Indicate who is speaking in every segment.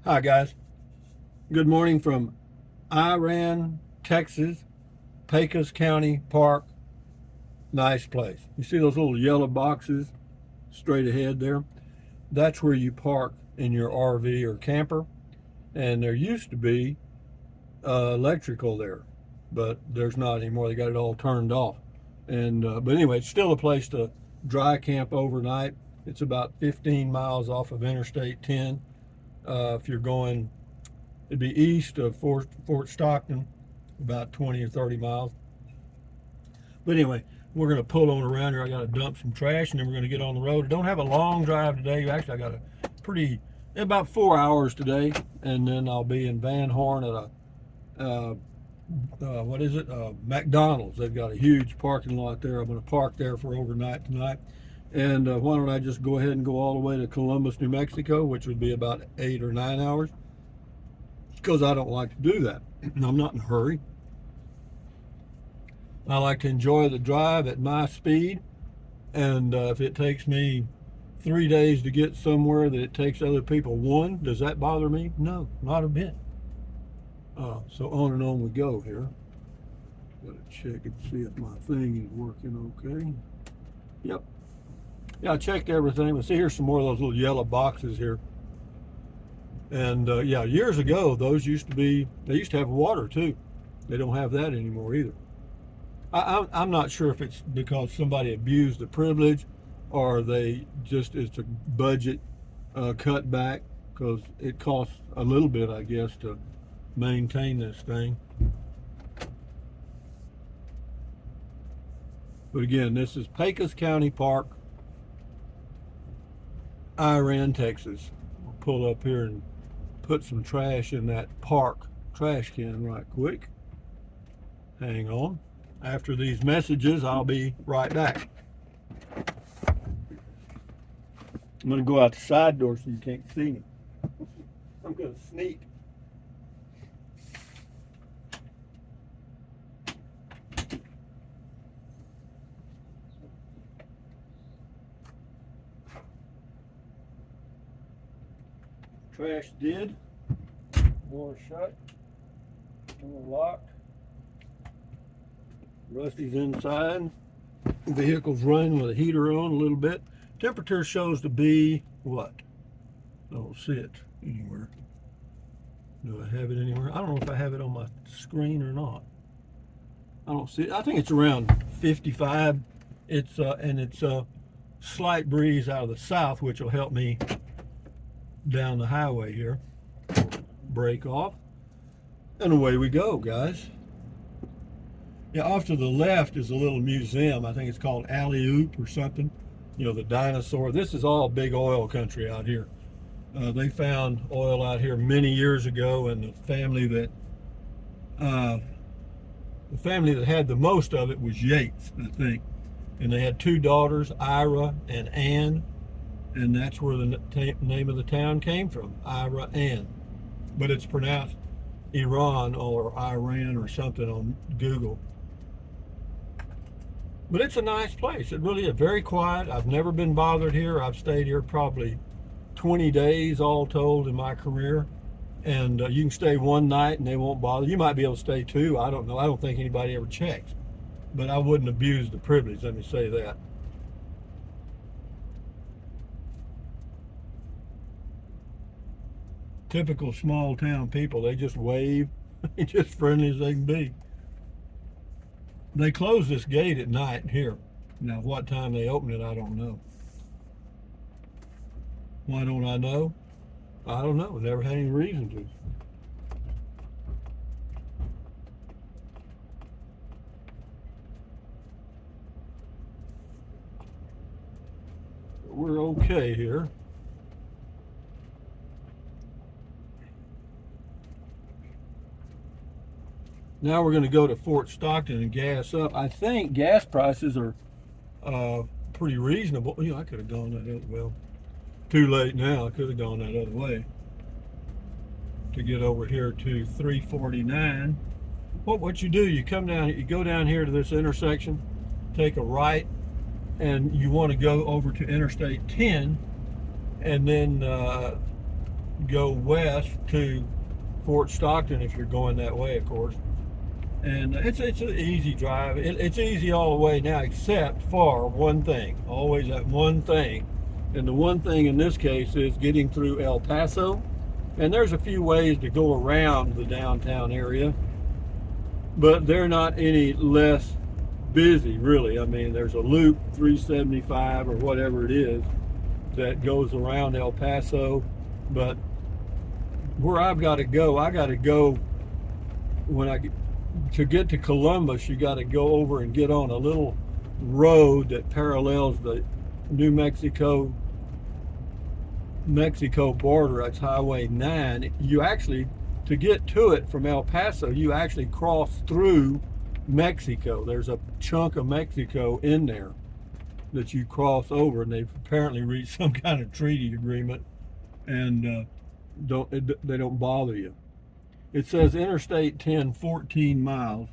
Speaker 1: Hi, guys. Good morning from Iraan, Texas, Pecos County Park. Nice place. You see those little yellow boxes straight ahead there? That's where you park in your RV or camper. And there used to be electrical there, but there's not anymore. They got it all turned off. But anyway, it's still a place to dry camp overnight. It's about 15 miles off of Interstate 10. If you're going It'd be east of Fort Stockton, about 20 or 30 miles. But anyway, we're going to pull on around here. I got to dump some trash, and then we're going to get on the road. I don't have a long drive today. Actually, I got about 4 hours today, and then I'll be in Van Horn at what is it? McDonald's. They've got a huge parking lot there. I'm going to park there for overnight tonight. And why don't I just go ahead and go all the way to Columbus, New Mexico, which would be about 8 or 9 hours. Because I don't like to do that. I'm not in a hurry. I like to enjoy the drive at my speed, and if it takes me 3 days to get somewhere that it takes other people one, does that bother me? No, not a bit. So on and on we go here. Gotta check and see if my thing is working okay. Yep. Yeah, I checked everything. But see, here's some more of those little yellow boxes here. And yeah, years ago, they used to have water too. They don't have that anymore either. I'm not sure if it's because somebody abused the privilege or it's a budget cutback, because it costs a little bit, I guess, to maintain this thing. But again, this is Pecos County Park, Iraan, Texas. We'll pull up here and put some trash in that park trash can right quick. Hang on. After these messages, I'll be right back. I'm going to go out the side door so you can't see me. I'm going to sneak. Trash did. Door shut. Door locked. Rusty's inside. Vehicle's running with a heater on a little bit. Temperature shows to be what? I don't see it anywhere. Do I have it anywhere? I don't know if I have it on my screen or not. I don't see it. I think it's around 55. It's a slight breeze out of the south, which will help me down the highway here. Brake off, and away we go, guys. Yeah, off to the left is a little museum. I think it's called Alley Oop or something. You know, the dinosaur. This is all big oil country out here. They found oil out here many years ago, and the family that had the most of it was Yates, I think. And they had two daughters, Ira and Ann. And that's where the name of the town came from, Iraan. But it's pronounced Iran or Iran or something on Google. But it's a nice place. It really is very quiet. I've never been bothered here. I've stayed here probably 20 days all told in my career. And you can stay one night and they won't bother. You might be able to stay two. I don't know. I don't think anybody ever checks. But I wouldn't abuse the privilege, let me say that. Typical small town people, they just wave. They're just friendly as they can be. They close this gate at night here. Now, what time they open it, I don't know. Why don't I know? I don't know. Never had any reason to. But we're okay here. Now we're going to go to Fort Stockton and gas up. I think gas prices are pretty reasonable. You know, I could have gone that other way. Well, too late now. I could have gone that other way to get over here to 349. What you do, you come down, you go down here to this intersection, take a right, and you want to go over to Interstate 10, and then go west to Fort Stockton if you're going that way, of course. And it's an easy drive. It's easy all the way now, except for one thing. Always that one thing. And the one thing in this case is getting through El Paso. And there's a few ways to go around the downtown area, but they're not any less busy, really. I mean, there's a loop 375 or whatever it is that goes around El Paso, but where I got to go when to get to Columbus, you got to go over and get on a little road that parallels the New Mexico border. That's Highway 9. You actually, to get to it from El Paso, you actually cross through Mexico. There's a chunk of Mexico in there that you cross over, and they've apparently reached some kind of treaty agreement, and they don't bother you. It says Interstate 10, 14 miles,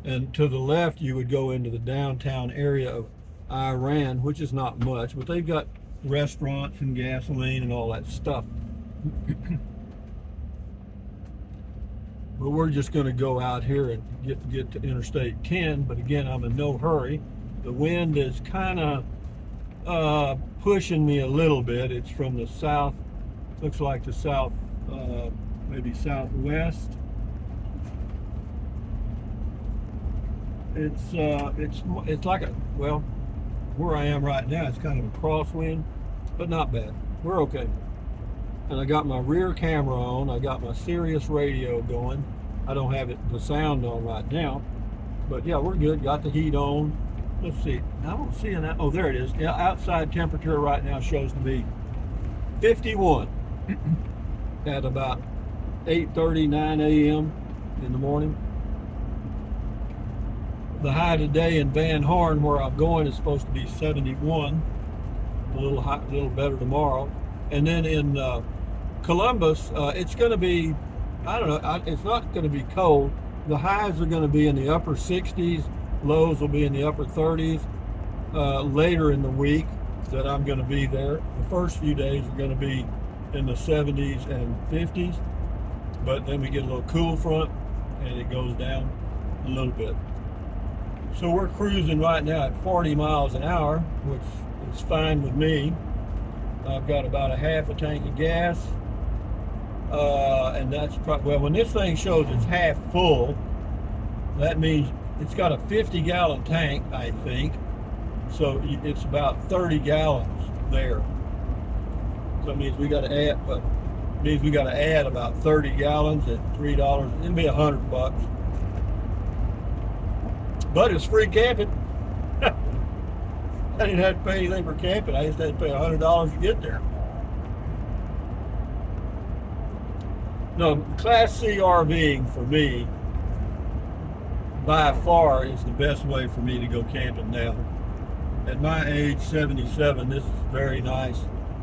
Speaker 1: and to the left you would go into the downtown area of Iraan, which is not much, but they've got restaurants and gasoline and all that stuff. But we're just going to go out here and get to Interstate 10. But again, I'm in no hurry. The wind is kind of pushing me a little bit. It's from the south, looks like the south, maybe southwest. It's like a, well, where I am right now, it's kind of a crosswind, but not bad. We're okay. And I got my rear camera on. I got my Sirius radio going. I don't have the sound on right now, but yeah, we're good. Got the heat on. Let's see. I don't see an, oh, there it is. Yeah, outside temperature right now shows to be 51 at about 8:30, 9 a.m. in the morning. The high today in Van Horn, where I'm going, is supposed to be 71. A little better tomorrow. And then in Columbus, it's going to be, I don't know, it's not going to be cold. The highs are going to be in the upper 60s. Lows will be in the upper 30s. Later in the week that I'm going to be there, the first few days are going to be in the 70s and 50s. But then we get a little cool front and it goes down a little bit. So we're cruising right now at 40 miles an hour, which is fine with me. I've got about a half a tank of gas. And that's probably, well, when this thing shows it's half full, that means it's got a 50-gallon tank, I think. So it's about 30 gallons there. So it means we got to add about 30 gallons at $3. It'll be $100. But it's free camping. I didn't have to pay anything for camping. I just had to pay $100 to get there. No, Class C RVing for me, by far, is the best way for me to go camping now. At my age, 77, this is very nice.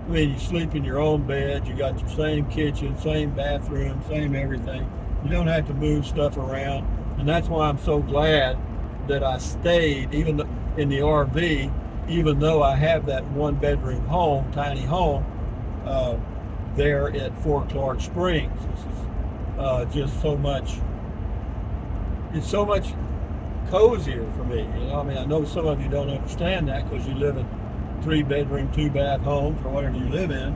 Speaker 1: I mean, you sleep in your own bed. You got your same kitchen, same bathroom, same everything. You don't have to move stuff around. And that's why I'm so glad that I stayed even in the RV, even though I have that one-bedroom home, tiny home, there at Fort Clark Springs. This is just so much. It's so much cozier for me. You know, I mean, I know some of you don't understand that because you live in 3-bedroom, 2-bath homes or whatever you live in.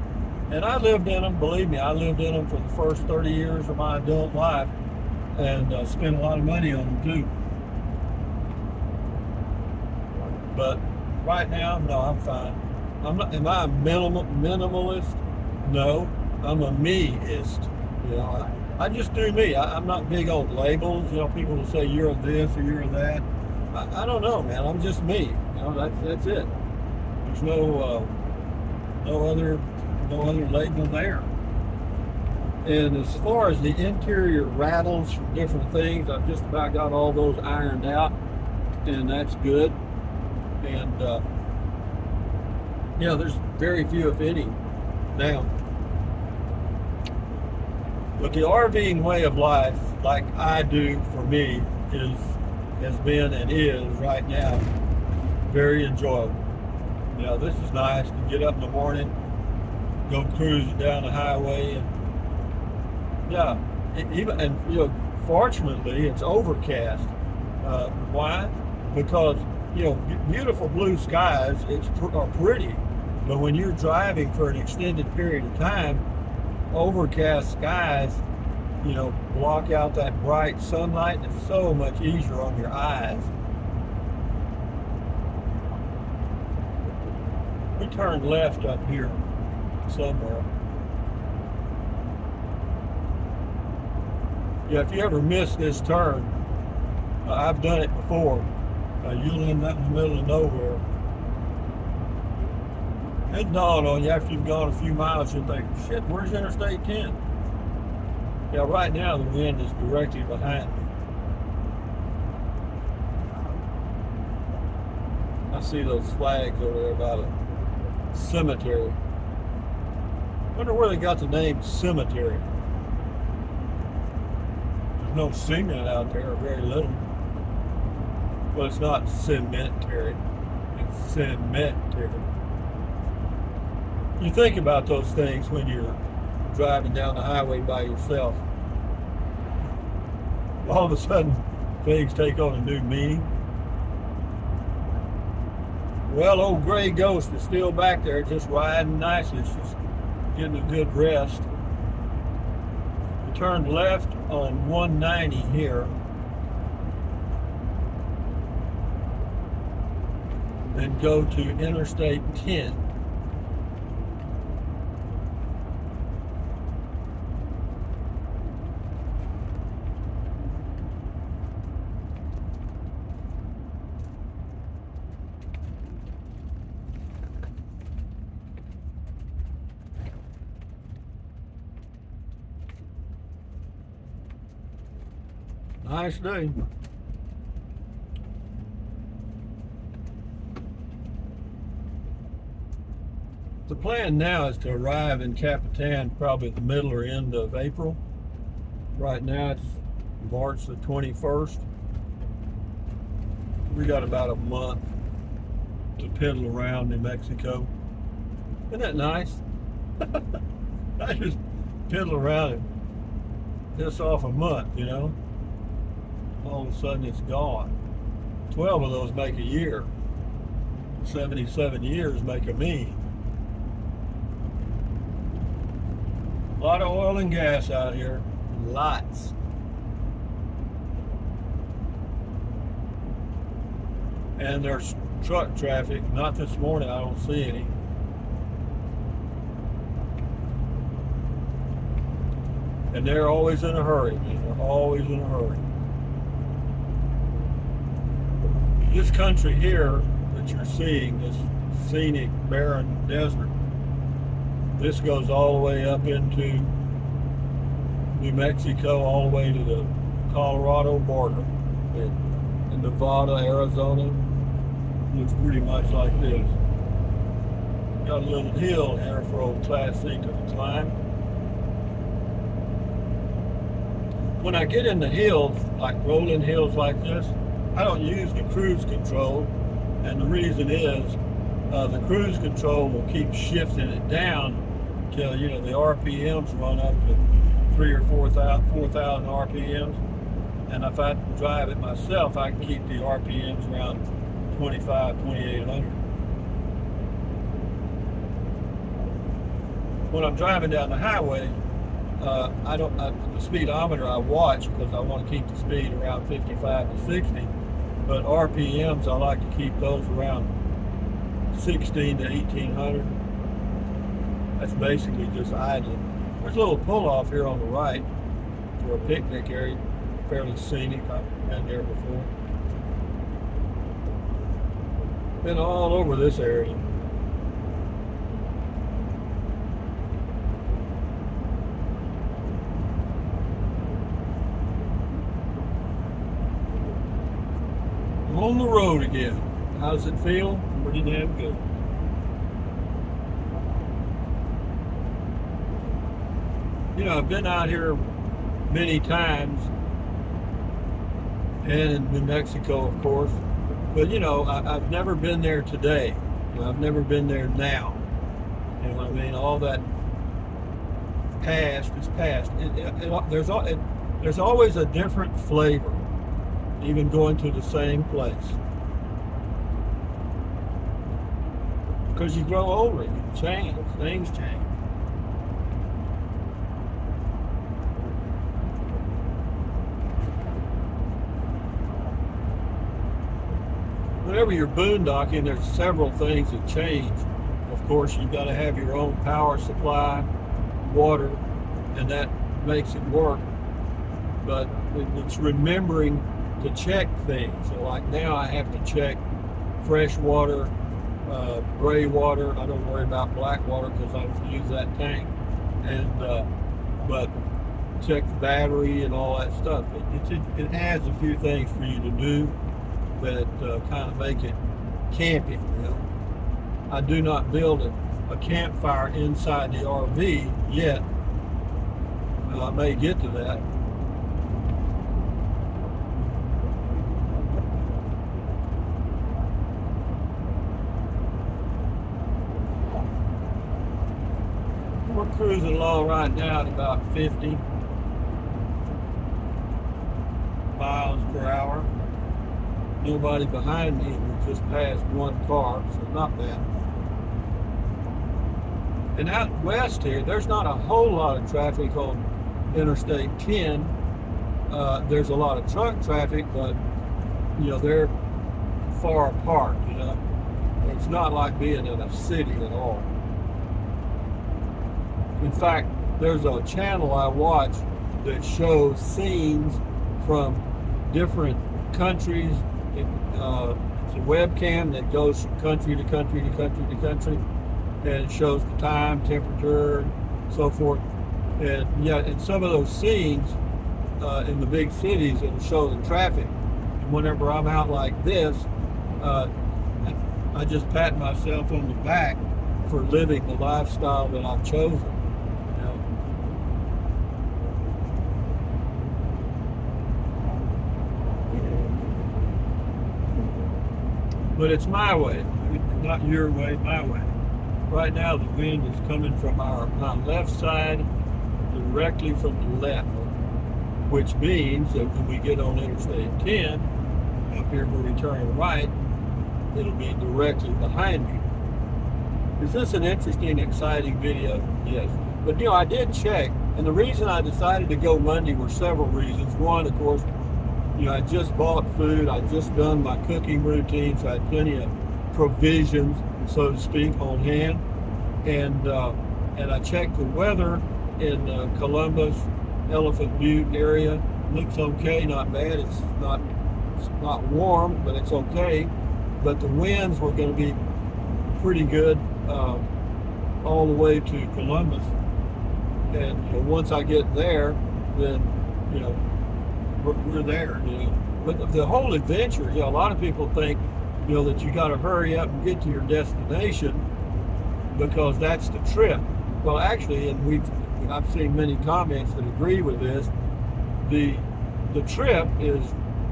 Speaker 1: And I lived in them. Believe me, I lived in them for the first 30 years of my adult life, and spent a lot of money on them too. But right now, no, I'm fine. I'm not. Am I a minimalist? No, I'm a meist. You know, I just do me. I'm not big on labels. You know, people will say you're this or you're that. I don't know, man. I'm just me. You know, that's it. There's no other label there. And as far as the interior rattles from different things, I've just about got all those ironed out, and that's good. And you know, there's very few, if any, now. But the RVing way of life, like I do for me, has been and is right now very enjoyable. You know, this is nice to get up in the morning, go cruising down the highway, and yeah, even and fortunately it's overcast. Why? Because beautiful blue skies are pretty, but when you're driving for an extended period of time, overcast skies, block out that bright sunlight, and it's so much easier on your eyes. We turned left up here somewhere. Yeah, if you ever miss this turn, I've done it before. You'll end up in the middle of nowhere. It dawned on you after you've gone a few miles, you think, shit, where's Interstate 10? Yeah, right now the wind is directly behind me. I see those flags over there by the cemetery. Wonder where they got the name cemetery. There's no cement out there, or very little. Well, it's not cemetery, it's cemetery. You think about those things when you're driving down the highway by yourself. All of a sudden, things take on a new meaning. Well, old gray ghost is still back there, just riding nicely. She's getting a good rest. We turned left on 190 here. Then go to Interstate 10. Nice day. The plan now is to arrive in Capitan probably the middle or end of April. Right now it's March the 21st. We got about a month to piddle around New Mexico. Isn't that nice? I just piddle around and piss off a month, All of a sudden it's gone. 12 of those make a year. 77 years make a me. A lot of oil and gas out here. Lots. And there's truck traffic. Not this morning, I don't see any. And they're always in a hurry, man. They're always in a hurry. This country here that you're seeing, this scenic, barren desert, this goes all the way up into New Mexico, all the way to the Colorado border. In Nevada, Arizona, looks pretty much like this. Got a little hill here for old Class C to climb. When I get in the hills, like rolling hills like this, I don't use the cruise control, and the reason is the cruise control will keep shifting it down until the RPMs run up to 3,000 or 4,000 RPMs, and if I drive it myself, I can keep the RPMs around 2,800. When I'm driving down the highway, the speedometer I watch because I want to keep the speed around 55 to 60, but RPMs I like to keep those around 16 to 1,800. That's basically just idling. There's a little pull-off here on the right for a picnic area, fairly scenic. I've been there before. Been all over this area. On the road again. How does it feel? Pretty damn good. I've been out here many times, and in New Mexico, of course, but I've never been there today. I've never been there now. All that past is past. There's always a different flavor, even going to the same place. Because you grow older, you change, things change. Whenever you're boondocking, there's several things that change. Of course, you've got to have your own power supply, water, and that makes it work. But it's remembering to check things. So like now I have to check fresh water, gray water. I don't worry about black water because I don't use that tank. And but check the battery and all that stuff. It has a few things for you to do that kind of make it camping. You know, I do not build a campfire inside the RV yet. I may get to that. We're cruising along right now at about 50 miles per hour. Nobody behind me. We just passed one car, so not bad. And out west here, there's not a whole lot of traffic on Interstate 10. There's a lot of truck traffic, but you know they're far apart. You know, it's not like being in a city at all. In fact, there's a channel I watch that shows scenes from different countries. It's a webcam that goes from country to country to country to country, and it shows the time, temperature, so forth. And yeah, in some of those scenes in the big cities, it'll show the traffic. And whenever I'm out like this, I just pat myself on the back for living the lifestyle that I've chosen. But it's my way, not your way, my way. Right now the wind is coming from my left side, directly from the left, which means that when we get on Interstate 10, up here where we turn right, it'll be directly behind me. Is this an interesting, exciting video? Yes. But you know, I did check, and the reason I decided to go Monday were several reasons. One, of course, you know, I just bought food. I just done my cooking routine, so I had plenty of provisions, so to speak, on hand. And I checked the weather in Columbus, Elephant Butte area. Looks okay, not bad. It's not warm, but it's okay. But the winds were going to be pretty good all the way to Columbus. And you know, once I get there, then you know, we're there, you know. But the whole adventure, you know, a lot of people think, you know, that you got to hurry up and get to your destination because that's the trip. Well, actually, and I've seen many comments that agree with this. The trip is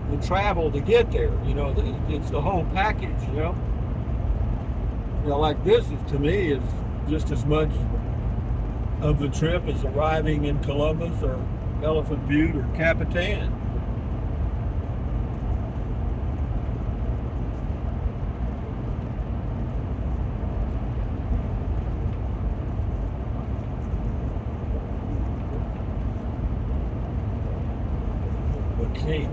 Speaker 1: the travel to get there. You know, it's the whole package. You know, like this is to me is just as much of the trip as arriving in Columbus or Elephant Butte or Capitan. McCamey.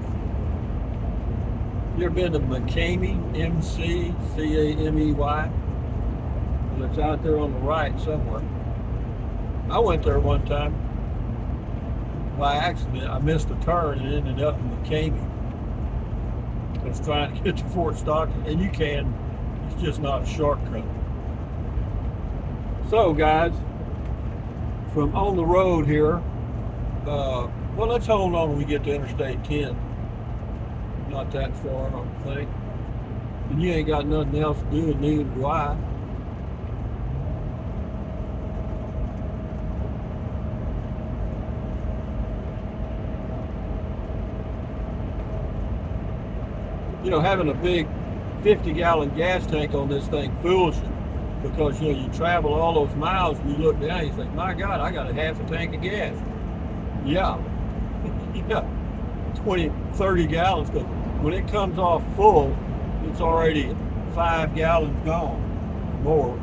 Speaker 1: You ever been to McCamey? McCamey? Well, it's out there on the right somewhere. I went there one time by accident. I missed a turn and ended up in McCamey. I was trying to get to Fort Stockton, and you can. It's just not a shortcut. So, guys, from on the road here, well, let's hold on when we get to Interstate 10. Not that far, I don't think. And you ain't got nothing else to do, and neither do I. You know, having a big 50-gallon gas tank on this thing fools you. because you travel all those miles and you look down, you think, my God, I got a half a tank of gas. Yeah, yeah, 20, 30 gallons. Because when it comes off full, it's already 5 gallons gone or more.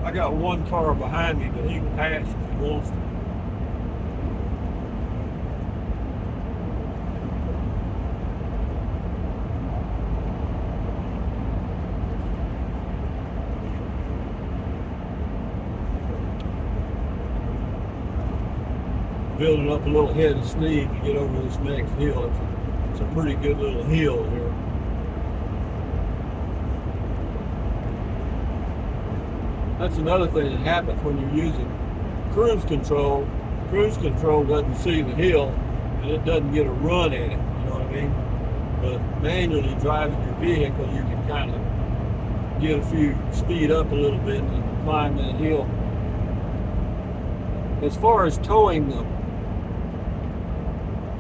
Speaker 1: I got one car behind me, but he can pass if he wants to. Building up a little head of steam to get over this next hill. It's a pretty good little hill here. That's another thing that happens when you're using cruise control. Cruise control doesn't see the hill and it doesn't get a run at it, you know what I mean? But manually driving your vehicle, you can kind of get speed up a little bit and climb that hill. As far as towing the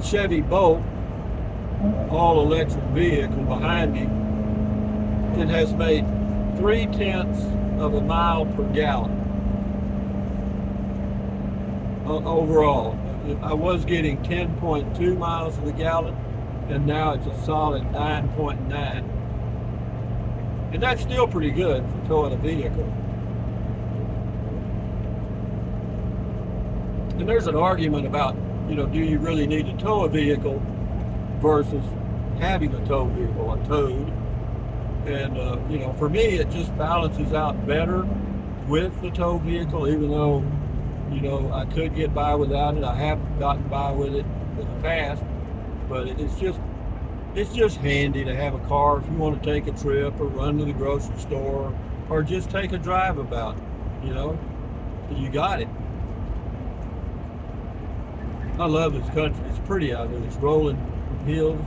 Speaker 1: Chevy Bolt all-electric vehicle behind me, it has made 0.3 of a mile per gallon overall. I was getting 10.2 miles to the gallon, and now it's a solid 9.9. And that's still pretty good for towing a vehicle. And there's an argument about, do you really need to tow a vehicle versus having a tow vehicle, a towed. And, for me, it just balances out better with the tow vehicle, even though, I could get by without it. I have gotten by with it in the past, but it's just handy to have a car if you want to take a trip or run to the grocery store or just take a drive about, you got it. I love this country. It's pretty out here. It's rolling hills.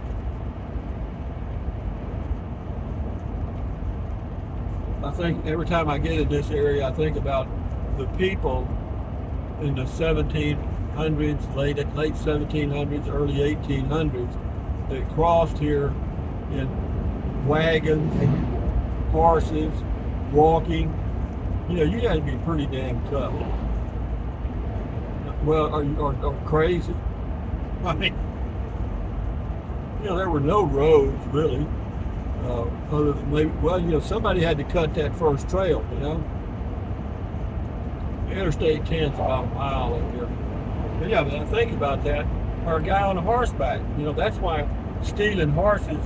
Speaker 1: I think every time I get in this area, I think about the people in the 1700s, late 1700s, early 1800s that crossed here in wagons, horses, walking. You got to be pretty damn tough. Well, or crazy. I mean, there were no roads really, other than maybe, somebody had to cut that first trail, Interstate 10's about a mile up here. But yeah, but I think about that, or a guy on a horseback, that's why stealing horses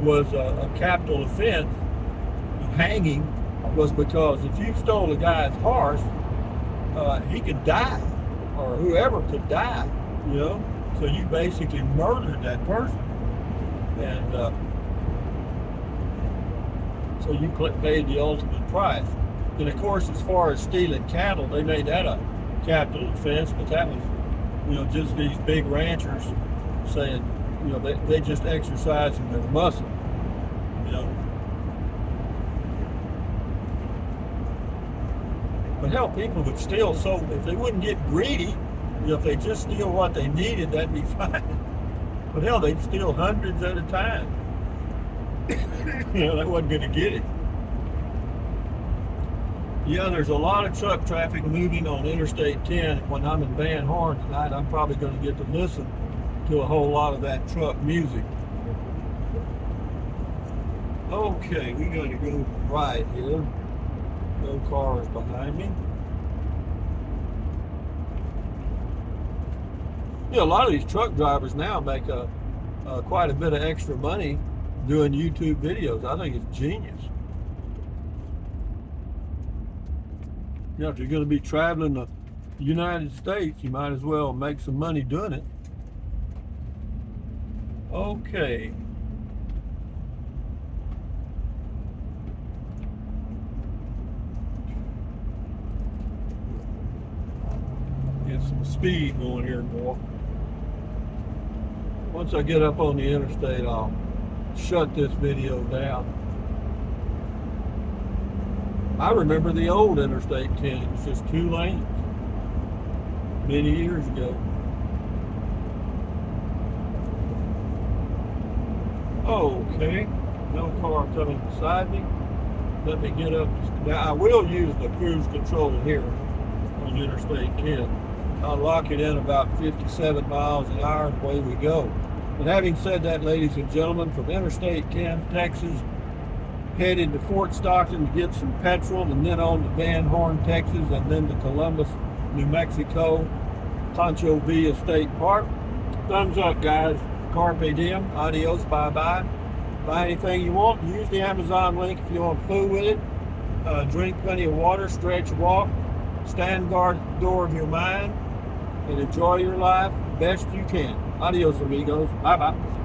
Speaker 1: was a capital offense. Hanging was because if you stole a guy's horse, he could die. Or whoever could die, So you basically murdered that person. And so you paid the ultimate price. And of course, as far as stealing cattle, they made that a capital offense, but that was, just these big ranchers saying, they just exercising their muscle, But hell, people would steal, so if they wouldn't get greedy, if they just steal what they needed, that'd be fine. But hell, they'd steal hundreds at a time. That wasn't going to get it. Yeah, there's a lot of truck traffic moving on Interstate 10. When I'm in Van Horn tonight, I'm probably going to get to listen to a whole lot of that truck music. Okay, we got to go right here. No cars behind me. A lot of these truck drivers now make quite a bit of extra money doing YouTube videos. I think it's genius. If you're going to be traveling the United States, you might as well make some money doing it. Okay. Get some speed going here more. Once I get up on the interstate, I'll shut this video down. I remember the old Interstate 10. It was just 2 lanes many years ago. Okay, no car coming beside me. Let me get up. Now, I will use the cruise control here on Interstate 10. I'll lock it in about 57 miles an hour and away we go. But having said that, ladies and gentlemen, from Interstate 10, Texas, headed to Fort Stockton to get some petrol, and then on to Van Horn, Texas, and then to Columbus, New Mexico, Pancho Villa State Park. Thumbs up, guys. Carpe diem. Adios. Bye-bye. Buy anything you want. Use the Amazon link if you want food with it. Drink plenty of water. Stretch, walk. Stand guard at the door of your mind. And enjoy your life best you can. Adios, amigos. Bye-bye.